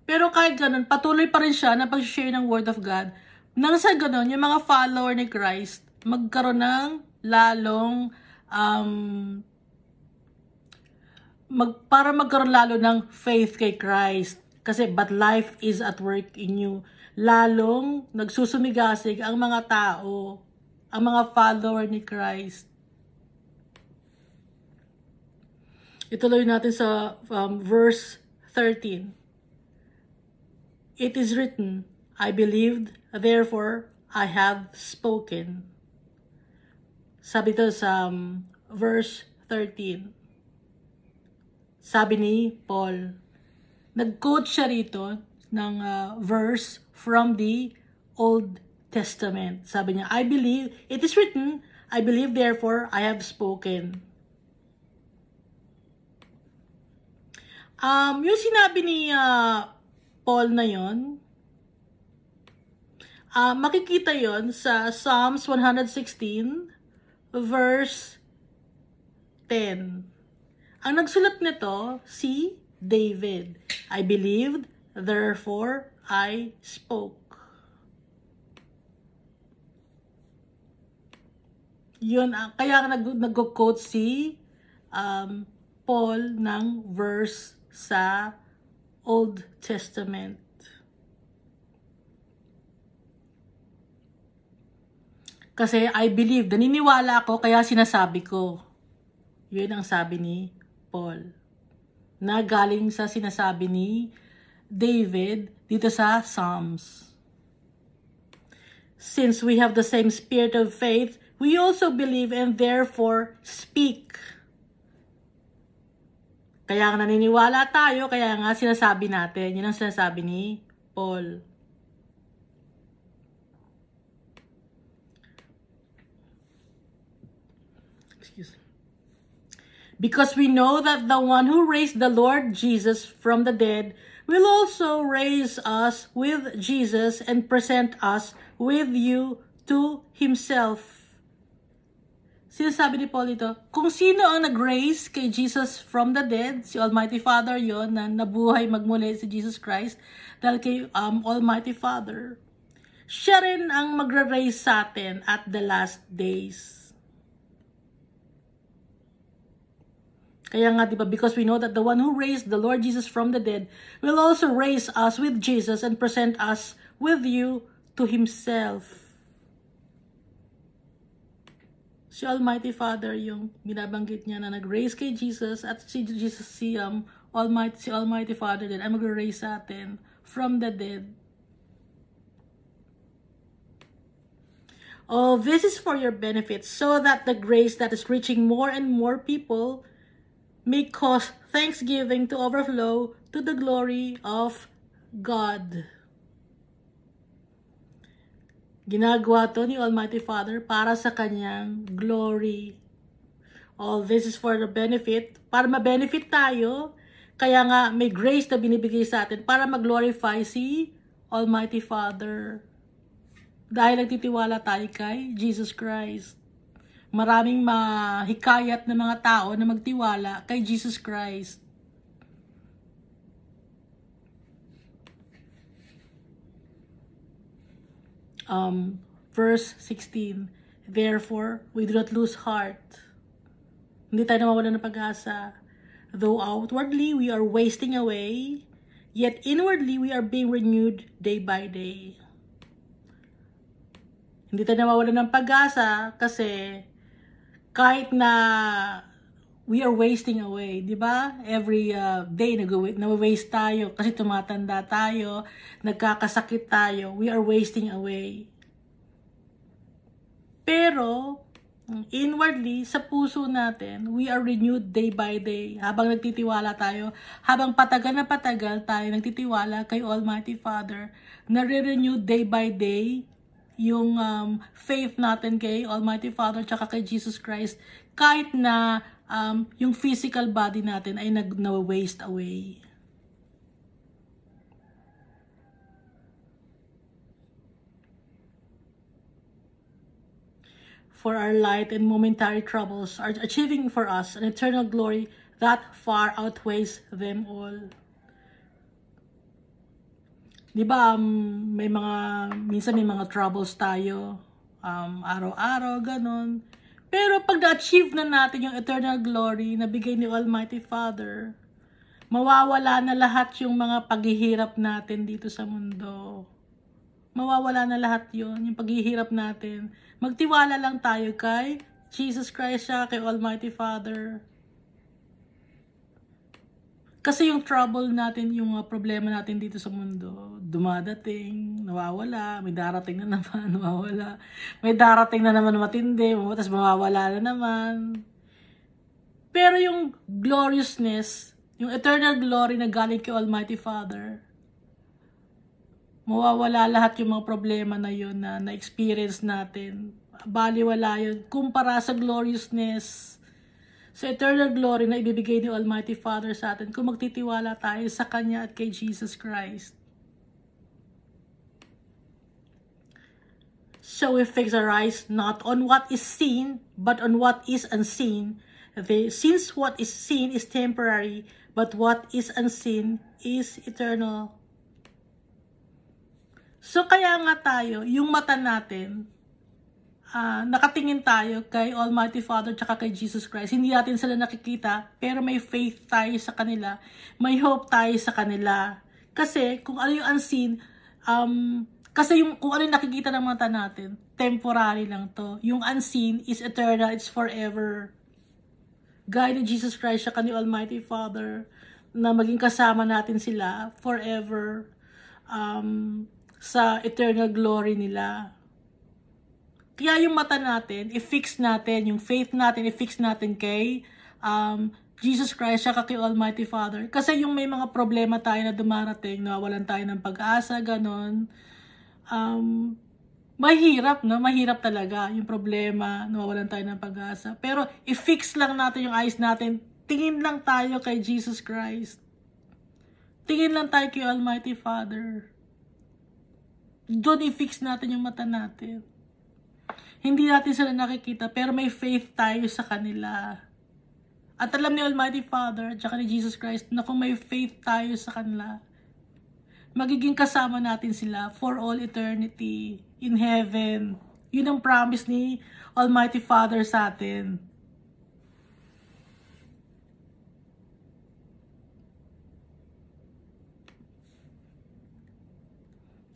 Pero kahit ganun, patuloy pa rin siya na pag-share ng Word of God. Nang sa ganun, yung mga follower ni Christ, magkaroon ng lalong, para magkaroon lalo ng faith kay Christ. Kasi, but life is at work in you. Lalong nagsusumigasig ang mga tao, ang mga follower ni Christ. Ituloy natin sa verse 13. It is written, I believed, therefore I have spoken. Sabi ito sa verse 13. Sabi ni Paul, nag-quote siya rito ng verse from the Old Testament. Sabi niya, I believe, it is written, I believe, therefore, I have spoken. Yung sinabi ni Paul na yon, makikita yon sa Psalms 116, verse 10. Ang nagsulat nito, si David. I believed, therefore, I spoke. Yun, kaya nag-quote si Paul ng verse sa Old Testament. Kasi I believe, naniniwala ako, kaya sinasabi ko. Yun ang sabi ni Paul. Na galing sa sinasabi ni David dito sa Psalms. Since we have the same spirit of faith, we also believe and therefore speak. Kaya nga naniniwala tayo, kaya nga sinasabi natin. Yun ang sinasabi ni Paul. Excuse me. Because we know that the one who raised the Lord Jesus from the dead will also raise us with Jesus and present us with you to Himself. Sinasabi ni Paul ito, kung sino ang nag-raise kay Jesus from the dead, si Almighty Father yon na nabuhay magmuli si Jesus Christ dahil kay Almighty Father, siya rin ang magre-raise sa atin at the last days. Kaya nga, diba, because we know that the one who raised the Lord Jesus from the dead will also raise us with Jesus and present us with you to Himself. Si Almighty Father yung binabanggit niya na nag-raise kay Jesus at si Jesus si si Almighty Father din ay mag-raise sa atin from the dead. All this is for your benefit, so that the grace that is reaching more and more people may cause thanksgiving to overflow to the glory of God. Ginagawa to ni Almighty Father para sa kanyang glory. All this is for the benefit, para ma-benefit tayo. Kaya nga may grace na binibigay sa atin para mag-glorify si Almighty Father. Dahil nagtitiwala tayo kay Jesus Christ. Maraming mahikayat na mga tao na magtiwala kay Jesus Christ. Verse 16, therefore, we do not lose heart. Hindi tayo nawawalan ng pag-asa. Though outwardly we are wasting away, yet inwardly we are being renewed day by day. Hindi tayo nawawalan ng pag-asa kasi kahit na we are wasting away, di ba? Every day na-waste tayo kasi tumatanda tayo, nagkakasakit tayo, we are wasting away. Pero inwardly, sa puso natin, we are renewed day by day. Habang nagtitiwala tayo, habang patagal na patagal tayo nagtitiwala kay Almighty Father, nare-renew day by day yung faith natin kay Almighty Father tsaka kay Jesus Christ, kahit na yung physical body natin ay na-waste away. For our light and momentary troubles are achieving for us an eternal glory that far outweighs them all. Di ba, minsan may mga troubles tayo, araw-araw, ganon. Pero pag na-achieve na natin yung eternal glory na bigay ni Almighty Father, mawawala na lahat yung mga paghihirap natin dito sa mundo. Mawawala na lahat yun, yung paghihirap natin. Magtiwala lang tayo kay Jesus Christ siya, kay Almighty Father. Kasi yung trouble natin, yung problema natin dito sa mundo, dumadating, nawawala, may darating na naman, nawawala. May darating na naman matindi, tapos mawawala na naman. Pero yung gloriousness, yung eternal glory na galing kay Almighty Father, mawawala lahat yung mga problema na yun na na-experience natin. Baliwala yun kumpara sa gloriousness, sa eternal glory na ibibigay ni Almighty Father sa atin kung magtitiwala tayo sa Kanya at kay Jesus Christ. So we fix our eyes not on what is seen, but on what is unseen. Since what is seen is temporary, but what is unseen is eternal. So kaya nga tayo, yung mata natin, nakatingin tayo kay Almighty Father tsaka kay Jesus Christ. Hindi natin sila nakikita, pero may faith tayo sa kanila. May hope tayo sa kanila. Kasi kung ano yung unseen, kung ano yung nakikita ng mata natin, temporary lang to. Yung unseen is eternal, it's forever. Gaya ni Jesus Christ tsaka ni Almighty Father, na maging kasama natin sila forever, sa eternal glory nila. Kaya yung mata natin, i-fix natin, yung faith natin, i-fix natin kay Jesus Christ, siya kay Almighty Father. Kasi yung may mga problema tayo na dumarating, nawawalan tayo ng pag-asa, ganon. Mahirap, no? Mahirap talaga yung problema, nawawalan tayo ng pag-asa. Pero i-fix lang natin yung eyes natin, tingin lang tayo kay Jesus Christ. Tingin lang tayo kay Almighty Father. Doon i-fix natin yung mata natin. Hindi natin sila nakikita, pero may faith tayo sa kanila. At alam ni Almighty Father, at saka ni Jesus Christ, na kung may faith tayo sa kanila, magiging kasama natin sila for all eternity in heaven. Yun ang promise ni Almighty Father sa atin.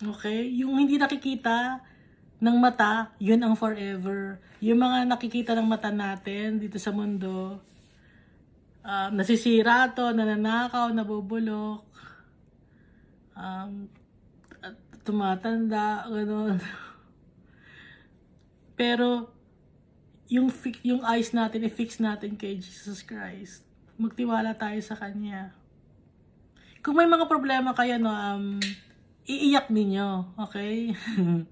Okay? Yung hindi nakikita ng mata, yun ang forever. Yung mga nakikita ng mata natin dito sa mundo, nasisira to, nananakaw, nabubulok, at tumatanda, gano'n. Pero, yung eyes natin, i-fix natin kay Jesus Christ. Magtiwala tayo sa Kanya. Kung may mga problema kayo, no, iiyak ninyo, okay?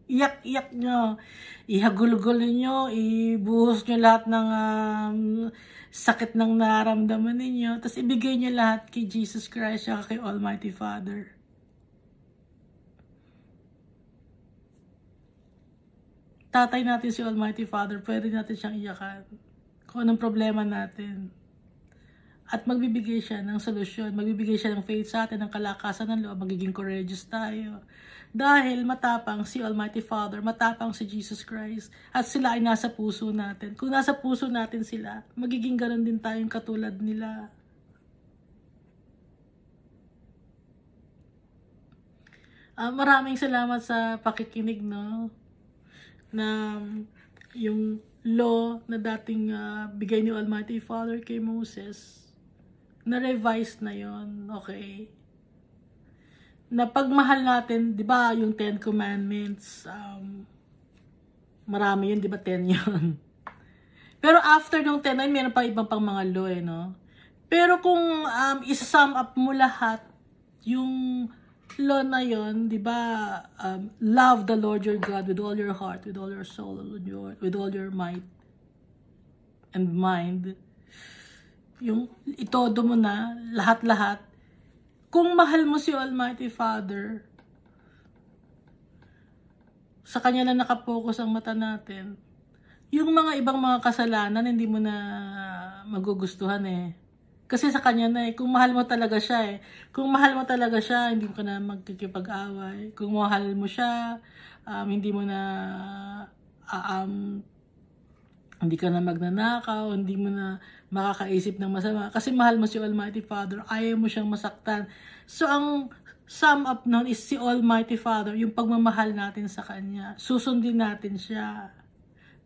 Iyak nyo. Ihagulgol nyo, ibuhos nyo lahat ng sakit ng nararamdaman ninyo. Tapos ibigay nyo lahat kay Jesus Christ at kay Almighty Father. Tatay natin si Almighty Father, pwede natin siyang iyakan kung anong problema natin. At magbibigay siya ng solusyon, magbibigay siya ng faith sa atin, ng kalakasan ng loob, magiging courageous tayo. Dahil matapang si Almighty Father, matapang si Jesus Christ, at sila ay nasa puso natin. Kung nasa puso natin sila, magiging ganon din tayong katulad nila. Maraming salamat sa pakikinig, no? Na yung law na dating bigay ni Almighty Father kay Moses, na-revise na yon, okay? Na pagmahal natin, di ba, yung 10 Commandments, marami yun, di ba, 10 yun? Pero after nung 10, ay meron pa ibang pang mga law, no? Pero kung isa-sum up mo lahat, yung law na yon, di ba, love the Lord your God with all your heart, with all your soul, with all your might and mind. Yung itodo mo na, lahat-lahat. Kung mahal mo si Almighty Father, sa Kanya na nakapokus ang mata natin, yung mga ibang mga kasalanan, hindi mo na magugustuhan eh. Kasi sa Kanya na eh, kung mahal mo talaga siya eh. Kung mahal mo talaga siya, hindi mo ka na magkikipag-away. Kung mahal mo siya, hindi mo na, hindi ka na magnanakaw, hindi mo na makakaisip ng masama. Kasi mahal mo si Almighty Father, ayaw mo siyang masaktan. So ang sum up nun is si Almighty Father, yung pagmamahal natin sa Kanya. Susundin natin siya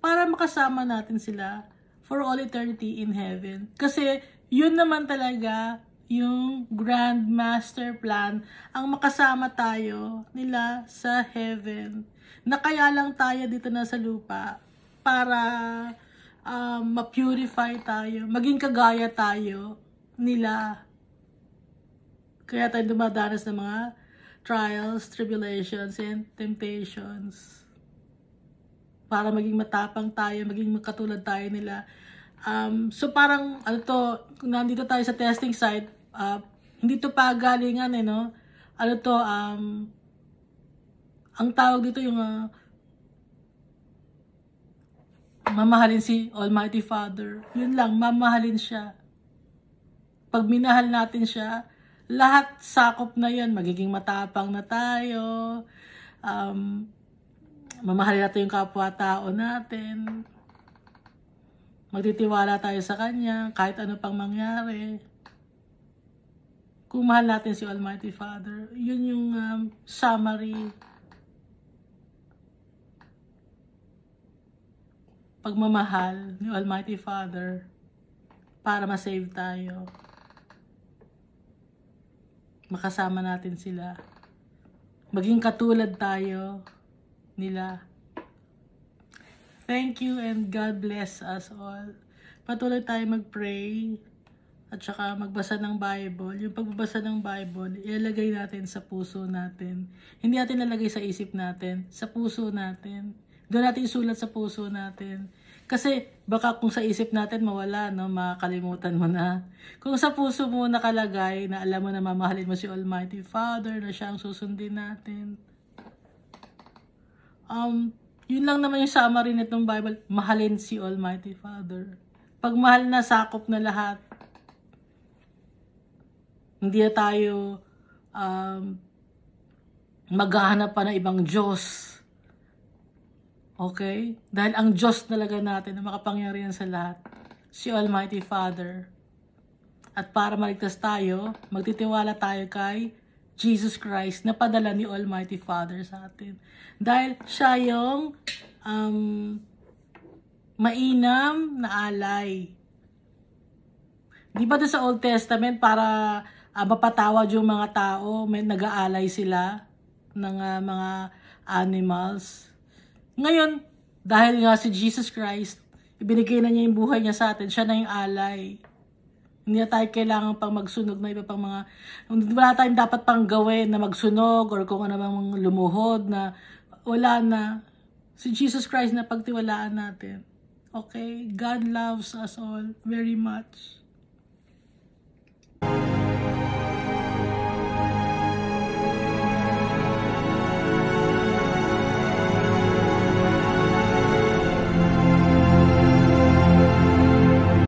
para makasama natin sila for all eternity in heaven. Kasi yun naman talaga yung grand master plan, ang makasama tayo nila sa heaven. Na kaya lang tayo dito na sa lupa para ma-purify tayo, maging kagaya tayo nila. Kaya tayo dumadanas ng mga trials, tribulations, and temptations. Para maging matapang tayo, maging katulad tayo nila. So parang, kung nandito tayo sa testing site, hindi to pagalingan eh, no? Ang tawag dito yung mamahalin si Almighty Father. Yun lang, mamahalin siya. Pag minahal natin siya, lahat sakop na yun. Magiging matapang na tayo. Mamahalin natin yung kapwa-tao natin. Magtitiwala tayo sa Kanya, kahit ano pang mangyari. Kung mahal natin si Almighty Father, yun yung summary. Pagmamahal ni Almighty Father para ma-save tayo. Makasama natin sila. Maging katulad tayo nila. Thank you and God bless us all. Patuloy tayo mag-pray at saka magbasa ng Bible. Yung pagbabasa ng Bible, ilalagay natin sa puso natin. Hindi natin ilalagay sa isip natin, sa puso natin. Doon natin isulat sa puso natin. Kasi baka kung sa isip natin mawala, no, makakalimutan mo na. Kung sa puso mo nakalagay na alam mo na mamahalin mo si Almighty Father, na siya ang susundin natin. Yun lang naman yung summary nitong Bible, mahalin si Almighty Father. Pag mahal na, sakop na lahat. Hindi na tayo maghahanap pa ng ibang Diyos. Okay? Dahil ang Diyos talaga natin na makapangyarihan sa lahat, si Almighty Father. At para maligtas tayo, magtitiwala tayo kay Jesus Christ na padala ni Almighty Father sa atin. Dahil siya yung mainam na alay. Di ba doon sa Old Testament para mapatawad yung mga tao, may nag-aalay sila ng mga animals. Ngayon, dahil nga si Jesus Christ, ibinigay na niya yung buhay niya sa atin, siya na yung alay. Hindi na tayo kailangan pang magsunog na iba pang mga, wala tayong dapat pang gawin na magsunog or kung ano bang lumuhod na wala na. Si Jesus Christ na pagtiwalaan natin. Okay? God loves us all very much.